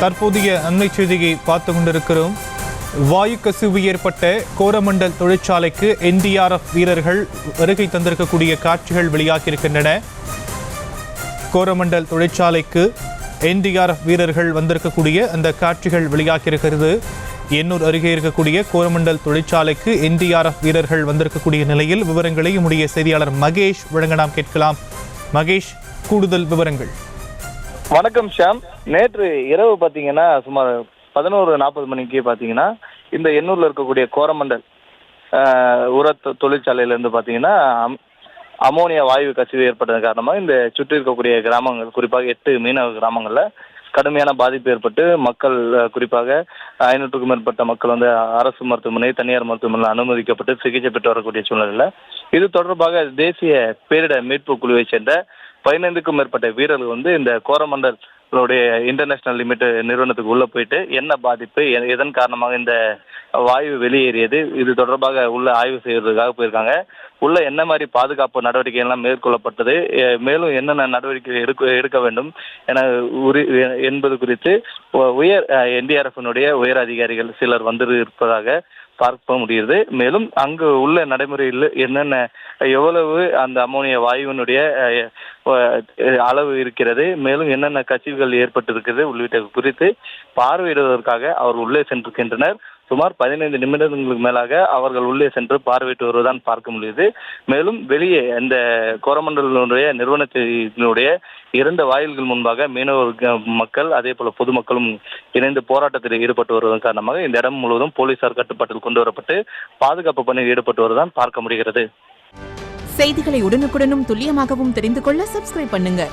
தற்போதைய அண்மை செய்தியை பார்த்து கொண்டிருக்கிறோம். வாயு கசிவு ஏற்பட்ட கோரமண்டல் தொழிற்சாலைக்கு என்டிஆர்எஃப் வீரர்கள் வருகை தந்திருக்கக்கூடிய காட்சிகள் வெளியாகியிருக்கின்றன. கோரமண்டல் தொழிற்சாலைக்கு என்டிஆர்எஃப் வீரர்கள் வந்திருக்கக்கூடிய அந்த காட்சிகள் வெளியாகியிருக்கிறது. எண்ணூர் அருகே இருக்கக்கூடிய கோரமண்டல் தொழிற்சாலைக்கு என்டிஆர்எஃப் வீரர்கள் வந்திருக்கக்கூடிய நிலையில் விவரங்களை நம்முடைய செய்தியாளர் மகேஷ் வழங்க நாம் கேட்கலாம். மகேஷ், கூடுதல் விவரங்கள். வணக்கம் ஷாம். நேற்று இரவு பார்த்தீங்கன்னா சுமார் 11:40 மணிக்கு பார்த்தீங்கன்னா இந்த எண்ணூரில் இருக்கக்கூடிய கோரமண்டல் உர தொழிற்சாலையிலேருந்து பார்த்தீங்கன்னா அமோனியா வாயு கசிவு ஏற்பட்டது காரணமாக இந்த சுற்றி இருக்கக்கூடிய கிராமங்கள், குறிப்பாக 8 மீனவ கிராமங்களில் கடுமையான பாதிப்பு ஏற்பட்டு மக்கள், குறிப்பாக 500க்கும் மேற்பட்ட மக்கள் அரசு மருத்துவமனை, தனியார் மருத்துவமனையில் அனுமதிக்கப்பட்டு சிகிச்சை பெற்று வரக்கூடிய சூழ்நிலையில் இது தொடர்பாக தேசிய பேரிடர் மீட்பு குழுவை சேர்ந்த 15க்கும் மேற்பட்ட வீரர்கள் இந்த கோரமண்டலுடைய இன்டர்நேஷனல் லிமிடெட் நிறுவனத்துக்கு உள்ள போயிட்டு என்ன பாதிப்பு, எதன் காரணமாக இந்த வாயு வெளியேறியது, இது தொடர்பாக உள்ள ஆய்வு செய்வதற்காக போயிருக்காங்க. உள்ள என்ன மாதிரி பாதுகாப்பு நடவடிக்கை எல்லாம் மேற்கொள்ளப்பட்டது, மேலும் என்னென்ன நடவடிக்கை எடுக்க வேண்டும் என்பது குறித்து உயர் என்டிஆர்எஃப்னுடைய உயர் அதிகாரிகள் சிலர் இருப்பதாக பார்க்க முடியுது. மேலும் அங்கு உள்ள நடைமுறையில் என்னென்ன, எவ்வளவு அந்த அமோனியா வாயுவினுடைய அளவு இருக்கிறது, மேலும் என்னென்ன கசிவுகள் ஏற்பட்டிருக்கிறது உள்ளிட்ட குறித்து பார்வையிடுவதற்காக அவர் உள்ளே சென்றிருக்கின்றனர். சுமார் 15 நிமிடங்களுக்கு மேலாக அவர்கள் உள்ளே சென்று பார்வையிட்டு வருவதுதான் பார்க்க முடியுது. மேலும் வெளியே இந்த கோரமண்டலுடைய நிறுவனத்தினுடைய 2 வாயில்கள் முன்பாக மீனவ மக்கள், அதே போல பொதுமக்களும் இணைந்து போராட்டத்தில் ஈடுபட்டு வருவதன் காரணமாக இந்த இடம் முழுவதும் போலீசார் கட்டுப்பாட்டில் கொண்டு வரப்பட்டு பாதுகாப்பு பணியில் ஈடுபட்டு வருவதுதான் பார்க்க முடிகிறது. செய்திகளை உடனுக்குடனும் துல்லியமாகவும் தெரிந்து கொள்ள சப்ஸ்கிரைப் பண்ணுங்க.